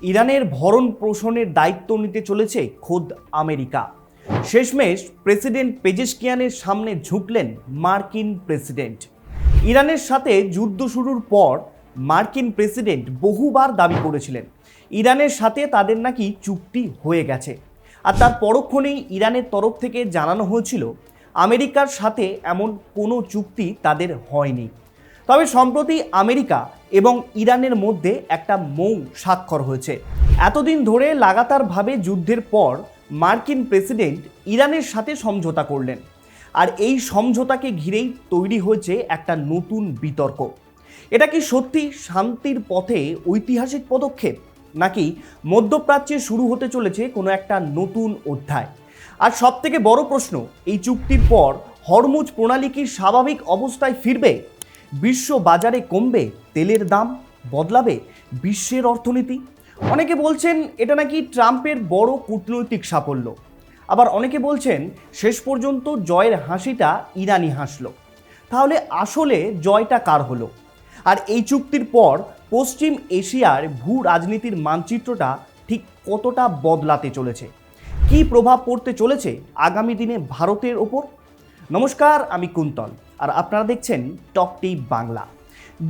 ইরানের ভরণ পোষণের দায়িত্ব নিতে চলেছে খোদ আমেরিকা। শেষমেশ প্রেসিডেন্ট পেজেশকিয়ানের সামনে ঝুঁকলেন মার্কিন প্রেসিডেন্ট। ইরানের সাথে যুদ্ধ শুরুর পর মার্কিন প্রেসিডেন্ট বহুবার দাবি করেছিলেন ইরানের সাথে তাদের নাকি চুক্তি হয়ে গেছে, আর তার পরক্ষণেই ইরানের তরফ থেকে জানানো হয়েছিল আমেরিকার সাথে এমন কোনো চুক্তি তাদের হয়নি। তবে সম্প্রতি আমেরিকা এবং ইরানের মধ্যে একটা মৌ স্বাক্ষর হয়েছে। এতদিন ধরে লাগাতারভাবে যুদ্ধের পর মার্কিন প্রেসিডেন্ট ইরানের সাথে সমঝোতা করলেন, আর এই সমঝোতাকে ঘিরেই তৈরি হয়েছে একটা নতুন বিতর্ক। এটা কি সত্যি শান্তির পথে ঐতিহাসিক পদক্ষেপ, নাকি মধ্যপ্রাচ্যে শুরু হতে চলেছে কোনো একটা নতুন অধ্যায়? আর সবথেকে বড় প্রশ্ন, এই চুক্তির পর হরমুজ প্রণালী কি স্বাভাবিক অবস্থায় ফিরবে? বিশ্ব বাজারে কমবে তেলের দাম? বদলাবে বিশ্বের অর্থনীতি? অনেকে বলছেন এটা নাকি ট্রাম্পের বড় কূটনৈতিক সাফল্য, আবার অনেকে বলছেন শেষ পর্যন্ত জয়ের হাসিটা ইরানি হাসল। তাহলে আসলে জয়টা কার হলো? আর এই চুক্তির পর পশ্চিম এশিয়ার ভূ রাজনীতির মানচিত্রটা ঠিক কতটা বদলাতে চলেছে? কি প্রভাব পড়তে চলেছে আগামী দিনে ভারতের ওপর? নমস্কার, আমি কুন্তল, আর আপনারা দেখছেন টক টিপ বাংলা।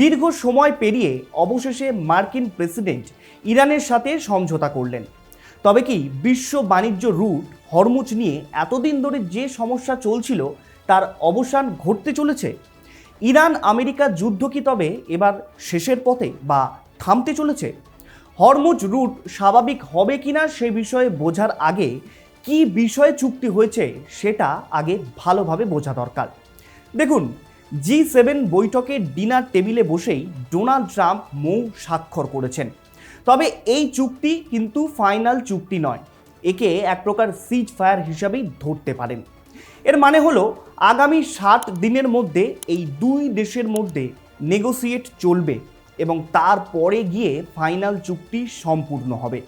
দীর্ঘ সময় পেরিয়ে অবশেষে মার্কিন প্রেসিডেন্ট ইরানের সাথে সমঝোতা করলেন। তবে কি বিশ্ব বাণিজ্য রুট হরমুজ নিয়ে এতদিন ধরে যে সমস্যা চলছিল তার অবসান ঘটতে চলেছে? ইরান আমেরিকা যুদ্ধ কি তবে এবার শেষের পথে বা থামতে চলেছে? হরমুজ রুট স্বাভাবিক হবে কিনা সে বিষয়ে বোঝার আগে কি বিষয়ে চুক্তি হয়েছে সেটা আগে ভালোভাবে বোঝা দরকার। দেখুন, G7 বৈঠকে ডিনার টেবিলে বসেই ডোনাল্ড ট্রাম্প মৌ স্বাক্ষর করেছেন। তবে এই চুক্তি কিন্তু ফাইনাল চুক্তি নয়, একে এক প্রকার সিজ ফায়ার হিসাবেই ধরতে পারেন। এর মানে হলো আগামী 60 দিনের মধ্যে এই দুই দেশের মধ্যে নেগোসিয়েট চলবে এবং তারপরে গিয়ে ফাইনাল চুক্তি সম্পূর্ণ হবে।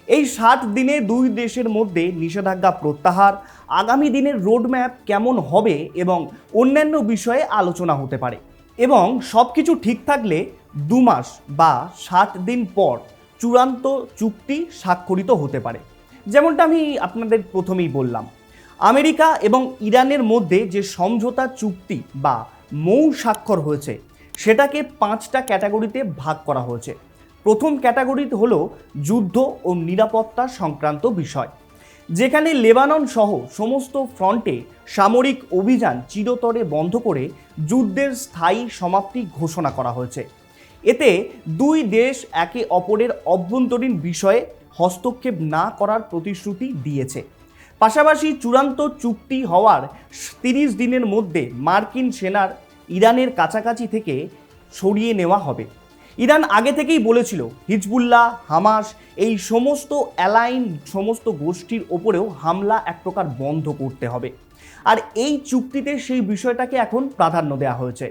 এই 60 দিনে দুই দেশের মধ্যে নিষেধাজ্ঞা প্রত্যাহার, আগামী দিনের রোডম্যাপ কেমন হবে এবং অন্যান্য বিষয়ে আলোচনা হতে পারে। এবং সব কিছু ঠিক থাকলে 2 মাস বা 60 দিন পর চূড়ান্ত চুক্তি স্বাক্ষরিত হতে পারে। যেমনটা আমি আপনাদের প্রথমেই বললাম, আমেরিকা এবং ইরানের মধ্যে যে সমঝোতা চুক্তি বা মৌ স্বাক্ষর হয়েছে সেটাকে 5টা ক্যাটাগরিতে ভাগ করা হয়েছে। প্রথম ক্যাটাগরি হলো যুদ্ধ ও নিরাপত্তা সংক্রান্ত বিষয়, যেখানে লেবানন সহ সমস্ত ফ্রন্টে সামরিক অভিযান চিরতরে বন্ধ করে যুদ্ধের স্থায়ী সমাপ্তি ঘোষণা করা হয়েছে। এতে দুই দেশ একে অপরের অভ্যন্তরীণ বিষয়ে হস্তক্ষেপ না করার প্রতিশ্রুতি দিয়েছে। পাশাপাশি চূড়ান্ত চুক্তি হওয়ার 30 দিনের মধ্যে মার্কিন সেনার ইরানের কাছাকাছি থেকে সরিয়ে নেওয়া হবে। ইরান আগে থেকেই বলেছিল হিজবুল্লাহ, হামাস এই সমস্ত সমস্ত গোষ্ঠীর ওপরেও হামলা এক প্রকার বন্ধ করতে হবে। আর এই চুক্তিতে সেই বিষয়টাকে এখন প্রাধান্য দেওয়া হয়েছে।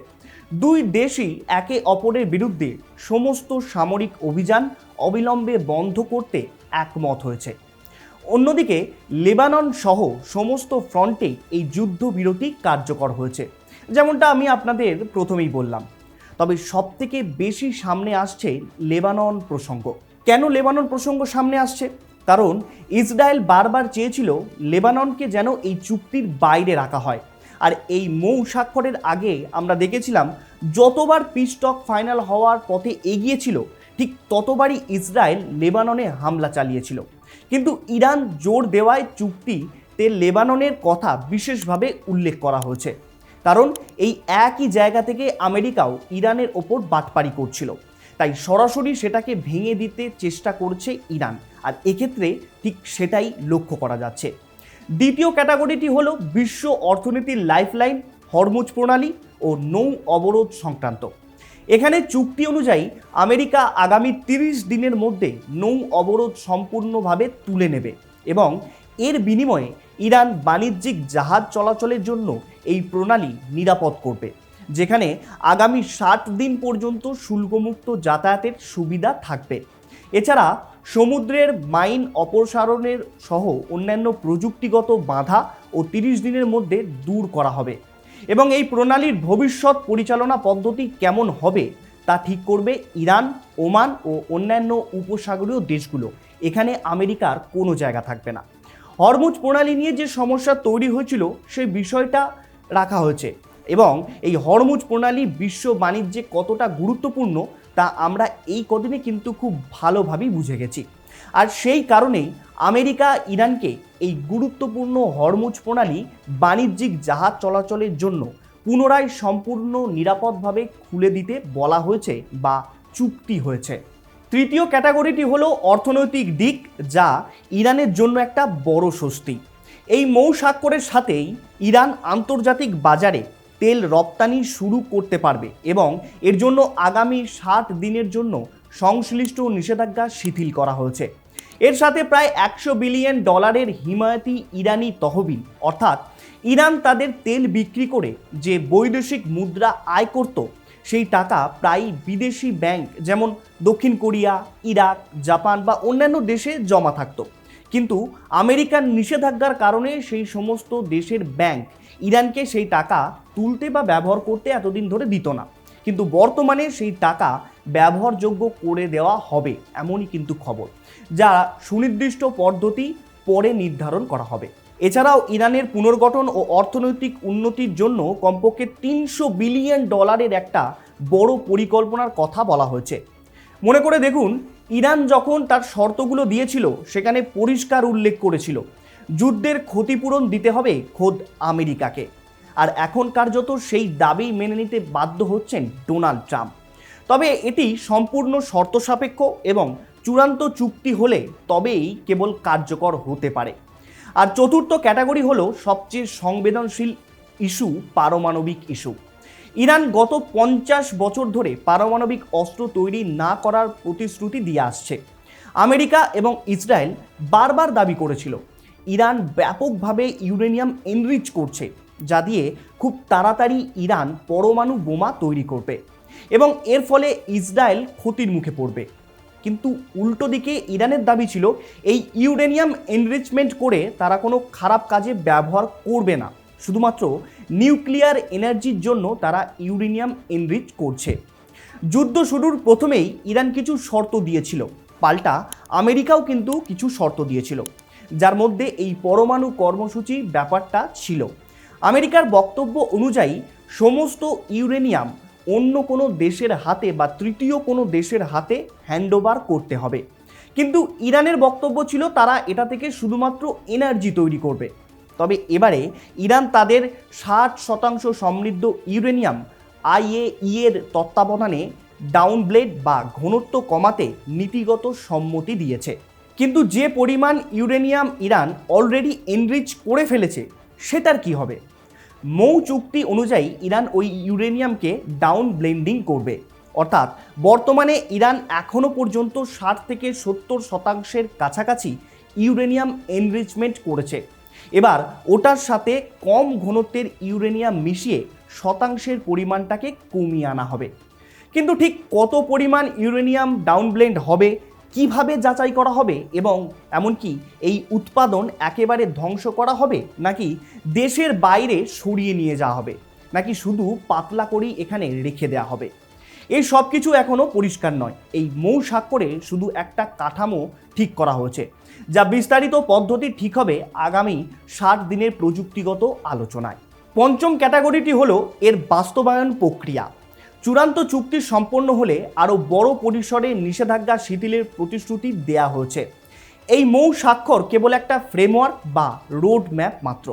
দুই দেশই একে অপরের বিরুদ্ধে সমস্ত সামরিক অভিযান অবিলম্বে বন্ধ করতে একমত হয়েছে। অন্যদিকে লেবানন সহ সমস্ত ফ্রন্টেই এই যুদ্ধবিরতি কার্যকর হয়েছে, যেমনটা আমি আপনাদের প্রথমেই বললাম। তবে সবথেকে বেশি সামনে আসছে লেবানন প্রসঙ্গ। কেন লেবানন প্রসঙ্গ সামনে আসছে? কারণ ইসরায়েল বারবার চেয়েছিল লেবাননকে যেন এই চুক্তির বাইরে রাখা হয়। আর এই মৌ স্বাক্ষরের আগে আমরা দেখেছিলাম যতবার পিস টক ফাইনাল হওয়ার পথে এগিয়েছিল ঠিক ততবারই ইসরায়েল লেবাননে হামলা চালিয়েছিল। কিন্তু ইরান জোর দেওয়ায় চুক্তিতে লেবাননের কথা বিশেষভাবে উল্লেখ করা হয়েছে, কারণ এই একই জায়গা থেকে আমেরিকাও ইরানের ওপর বাটপারি করছিল। তাই সরাসরি সেটাকে ভেঙে দিতে চেষ্টা করছে ইরান, আর এক্ষেত্রে ঠিক সেটাই লক্ষ্য করা যাচ্ছে। দ্বিতীয় ক্যাটাগরিটি হলো বিশ্ব অর্থনীতির লাইফলাইন হরমুজ প্রণালী ও নৌ অবরোধ সংক্রান্ত। এখানে চুক্তি অনুযায়ী আমেরিকা আগামী 30 দিনের মধ্যে নৌ অবরোধ সম্পূর্ণভাবে তুলে নেবে এবং এর বিনিময়ে ইরান বাণিজ্যিক জাহাজ চলাচলের জন্য এই প্রণালী নিরাপদ করবে, যেখানে আগামী 60 দিন পর্যন্ত শুল্কমুক্ত যাতায়াতের সুবিধা থাকবে। এছাড়া সমুদ্রের মাইন অপসারণের সহ অন্যান্য প্রযুক্তিগত বাধা ও 30 দিনের মধ্যে দূর করা হবে। এবং এই প্রণালীর ভবিষ্যৎ পরিচালনা পদ্ধতি কেমন হবে তা ঠিক করবে ইরান, ওমান ও অন্যান্য উপসাগরীয় দেশগুলো। এখানে আমেরিকার কোনো জায়গা থাকবে না। হরমুজ প্রণালী নিয়ে যে সমস্যা তৈরি হয়েছিল সেই বিষয়টা রাখা হয়েছে, এবং এই হরমুজ প্রণালী বিশ্ব বাণিজ্যে কতটা গুরুত্বপূর্ণ তা আমরা এই কদিনে কিন্তু খুব ভালোভাবেই বুঝে গেছি। আর সেই কারণেই আমেরিকা ইরানকে এই গুরুত্বপূর্ণ হরমুজ প্রণালী বাণিজ্যিক জাহাজ চলাচলের জন্য পুনরায় সম্পূর্ণ নিরাপদভাবে খুলে দিতে বলা হয়েছে বা চুক্তি হয়েছে। তৃতীয় ক্যাটাগরিটি হলো অর্থনৈতিক দিক, যা ইরানের জন্য একটা বড় স্বস্তি। এই মৌ স্বাক্ষরের সাথেই ইরান আন্তর্জাতিক বাজারে তেল রপ্তানি শুরু করতে পারবে, এবং এর জন্য আগামী 60 দিনের জন্য সংশ্লিষ্ট নিষেধাজ্ঞা শিথিল করা হয়েছে। এর সাথে প্রায় $100 বিলিয়ন হিমায়তি ইরানি তহবিল, অর্থাৎ ইরান তাদের তেল বিক্রি করে যে বৈদেশিক মুদ্রা আয় করত, সেই টাকা প্রায় বিদেশি ব্যাংক যেমন দক্ষিণ কোরিয়া, ইরাক, জাপান বা অন্যান্য দেশে জমা থাকত। কিন্তু আমেরিকার নিষেধাজ্ঞার কারণে সেই সমস্ত দেশের ব্যাংক ইরানকে সেই টাকা তুলতে বা ব্যবহার করতে এতদিন ধরে দিত না। কিন্তু বর্তমানে সেই টাকা ব্যবহারযোগ্য করে দেওয়া হবে, এমনই কিন্তু খবর, যা সুনির্দিষ্ট পদ্ধতি পরে নির্ধারণ করা হবে। এছাড়াও ইরানের পুনর্গঠন ও অর্থনৈতিক উন্নতির জন্য কমপক্ষে $300 বিলিয়ন একটা বড় পরিকল্পনার কথা বলা হয়েছে। মনে করে দেখুন, ইরান যখন তার শর্তগুলো দিয়েছিল সেখানে পরিষ্কার উল্লেখ করেছিল যুদ্ধের ক্ষতিপূরণ দিতে হবে খোদ আমেরিকাকে। আর এখন কার্যত সেই দাবি মেনে নিতে বাধ্য হচ্ছেন ডোনাল্ড ট্রাম্প। তবে এটি সম্পূর্ণ শর্ত সাপেক্ষ এবং চূড়ান্ত চুক্তি হলে তবেই কেবল কার্যকর হতে পারে। আর চতুর্থ ক্যাটাগরি হলো সবচেয়ে সংবেদনশীল ইস্যু, পারমাণবিক ইস্যু। ইরান গত 50 বছর ধরে পারমাণবিক অস্ত্র তৈরি না করার প্রতিশ্রুতি দিয়ে আসছে। আমেরিকা এবং ইসরায়েল বারবার দাবি করেছিল ইরান ব্যাপকভাবে ইউরেনিয়াম এনরিচ করছে, যা দিয়ে খুব তাড়াতাড়ি ইরান পরমাণু বোমা তৈরি করবে এবং এর ফলে ইসরায়েল ক্ষতির মুখে পড়বে। কিন্তু উল্টো দিকে ইরানের দাবি ছিল এই ইউরেনিয়াম এনরিচমেন্ট করে তারা কোনো খারাপ কাজে ব্যবহার করবে না, শুধুমাত্র নিউক্লিয়ার এনার্জির জন্য তারা ইউরেনিয়াম এনরিচ করছে। যুদ্ধ শুরুর প্রথমেই ইরান কিছু শর্ত দিয়েছিল, পাল্টা আমেরিকাও কিন্তু কিছু শর্ত দিয়েছিল, যার মধ্যে এই পরমাণু কর্মসূচি ব্যাপারটা ছিল। আমেরিকার বক্তব্য অনুযায়ী সমস্ত ইউরেনিয়াম অন্য কোনো দেশের হাতে বা তৃতীয় কোনো দেশের হাতে হ্যান্ডওভার করতে হবে। কিন্তু ইরানের বক্তব্য ছিল তারা এটা থেকে শুধুমাত্র এনার্জি তৈরি করবে। তবে এবারে ইরান তাদের 60% সমৃদ্ধ ইউরেনিয়াম IAEA এর তত্ত্বাবধানে ডাউনব্লেড বা ঘনত্ব কমাতে নীতিগত সম্মতি দিয়েছে। কিন্তু যে পরিমাণ ইউরেনিয়াম ইরান অলরেডি এনরিচ করে ফেলেছে সেটার কি হবে? মৌ চুক্তি অনুযায়ী ইরান ওই ইউরেনিয়ামকে ডাউন ব্লেন্ডিং করবে, অর্থাৎ বর্তমানে ইরান এখনও পর্যন্ত 60 থেকে 70% কাছাকাছি ইউরেনিয়াম এনরিচমেন্ট করেছে। এবার ওটার সাথে কম ঘনত্বের ইউরেনিয়াম মিশিয়ে শতাংশের পরিমাণটাকে কমিয়ে আনা হবে। কিন্তু ঠিক কত পরিমাণ ইউরেনিয়াম ডাউনব্লেন্ড হবে, কিভাবে যাচাই করা হবে, এবং এমনকি এই উৎপাদন একেবারে ধ্বংস করা হবে নাকি দেশের বাইরে সরিয়ে নিয়ে যাওয়া হবে, নাকি শুধু পাতলা করেই এখানে রেখে দেওয়া হবে, এই সব কিছু এখনও পরিষ্কার নয়। এই মৌ স্বাক্ষরে শুধু একটা কাঠামো ঠিক করা হয়েছে, যা বিস্তারিত পদ্ধতি ঠিক হবে আগামী 60 দিনের প্রযুক্তিগত আলোচনায়। পঞ্চম ক্যাটাগরিটি হলো এর বাস্তবায়ন প্রক্রিয়া। চূড়ান্ত চুক্তি সম্পন্ন হলে আরও বড় পরিসরে নিষেধাজ্ঞা শিথিলের প্রতিশ্রুতি দেয়া হয়েছে। এই মৌ স্বাক্ষর কেবল একটা ফ্রেমওয়ার্ক বা রোড ম্যাপ মাত্র।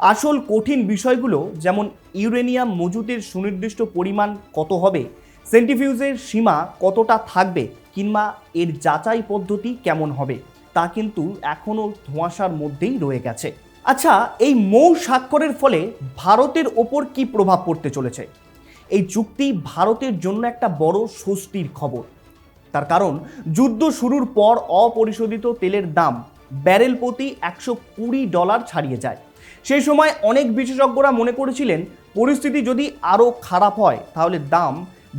আসল কঠিন বিষয়গুলো যেমন ইউরেনিয়াম মজুতের সুনির্দিষ্ট পরিমাণ কত হবে, সেন্ট্রিফিউজের সীমা কতটা থাকবে, কিংবা এর যাচাই পদ্ধতি কেমন হবে, তা কিন্তু এখনও ধোঁয়াশার মধ্যেই রয়ে গেছে। আচ্ছা, এই মৌ স্বাক্ষরের ফলে ভারতের ওপর কি প্রভাব পড়তে চলেছে? এই চুক্তি ভারতের জন্য একটা বড় স্বস্তির খবর। তার কারণ যুদ্ধ শুরুর পর অপরিশোধিত তেলের দাম ব্যারেল প্রতি $120 ছাড়িয়ে যায়। সেই সময় অনেক বিশেষজ্ঞরা মনে করেছিলেন পরিস্থিতি যদি আরও খারাপ হয় তাহলে দাম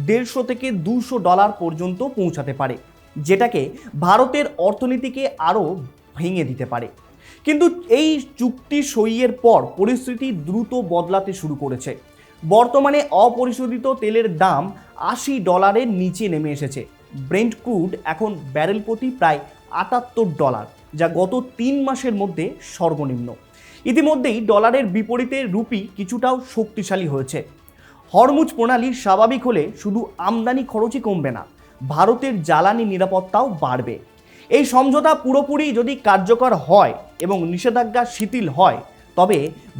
$150 থেকে $200 পর্যন্ত পৌঁছাতে পারে, যেটাকে ভারতের অর্থনীতিকে আরও ভেঙে দিতে পারে। কিন্তু এই চুক্তি সইয়ের পর পরিস্থিতি দ্রুত বদলাতে শুরু করেছে। বর্তমানে অপরিশোধিত তেলের দাম $80 নিচে নেমে এসেছে। ব্রেন্ট ক্রুড এখন ব্যারেল প্রতি প্রায় $78, যা গত 3 মাসের মধ্যে সর্বনিম্ন। ইতিমধ্যেই ডলারের বিপরীতে রুপি কিছুটাও শক্তিশালী হয়েছে। হরমুজ প্রণালী স্বাভাবিক হলে শুধু আমদানি খরচই কমবে না, ভারতের জ্বালানি নিরাপত্তাও বাড়বে। এই সমঝোতা পুরোপুরি যদি কার্যকর হয় এবং নিষেধাজ্ঞা শিথিল হয়, তবে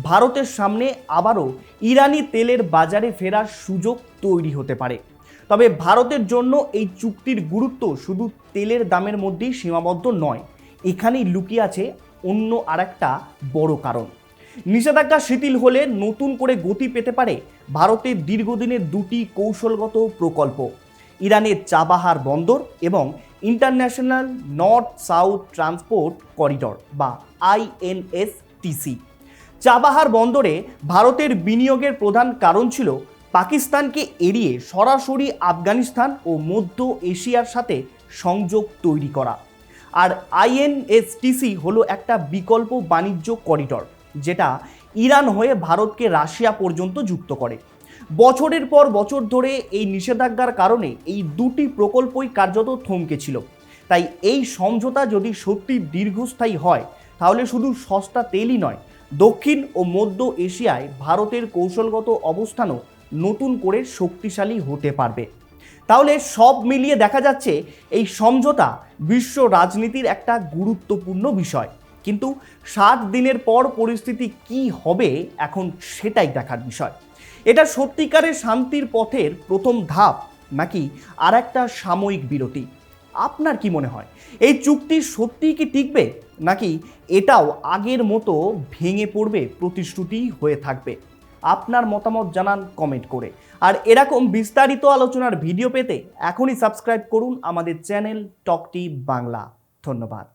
ভারতের সামনে আবারও ইরানি তেলের বাজারে ফেরার সুযোগ তৈরি হতে পারে। তবে ভারতের জন্য এই চুক্তির গুরুত্ব শুধু তেলের দামের মধ্যেই সীমাবদ্ধ নয়, এখানেই লুকিয়ে আছে অন্য আরেকটা বড় কারণ। নিষেধাজ্ঞা শিথিল হলে নতুন করে গতি পেতে পারে ভারতের দীর্ঘদিনের দুটি কৌশলগত প্রকল্প, ইরানের চাবাহার বন্দর এবং international north south transport corridor বা INSTC। চাবাহার বন্দরে ভারতের বিনিয়োগের প্রধান কারণ ছিল পাকিস্তানকে এড়িয়ে সরাসরি আফগানিস্তান ও মধ্য এশিয়ার সাথে সংযোগ তৈরি করা। আর INSTC হলো একটা বিকল্প বাণিজ্য করিডর, যেটা ইরান হয়ে ভারতকে রাশিয়া পর্যন্ত যুক্ত করে। বছরের পর বছর ধরে এই নিষেধাজ্ঞার কারণে এই দুটি প্রকল্পই কার্যত থমকে ছিল। তাই এই সমঝোতা যদি সত্যি দীর্ঘস্থায়ী হয়, তাহলে শুধু সস্তা তেলই নয়, দক্ষিণ ও মধ্য এশিয়ায় ভারতের কৌশলগত অবস্থানও নতুন করে শক্তিশালী হতে পারবে। তাহলে সব মিলিয়ে দেখা যাচ্ছে এই সমঝোতা বিশ্ব রাজনীতির একটা গুরুত্বপূর্ণ বিষয়। কিন্তু 7 দিনের পর পরিস্থিতি কি হবে এখন সেটাই দেখার বিষয়। এটা সত্যিকারের শান্তির পথের প্রথম ধাপ নাকি আর একটা সাময়িক বিরতি? আপনার কি মনে হয়, এই চুক্তি সত্যিই কি টিকবে, নাকি এটাও আগের মতো ভেঙে পড়বে, প্রতিশ্রুতি হয়ে থাকবে? আপনার মতামত জানান কমেন্ট করে। আর এরকম বিস্তারিত আলোচনার ভিডিও পেতে এখনই সাবস্ক্রাইব করুন আমাদের চ্যানেল টক টিভি বাংলা। ধন্যবাদ।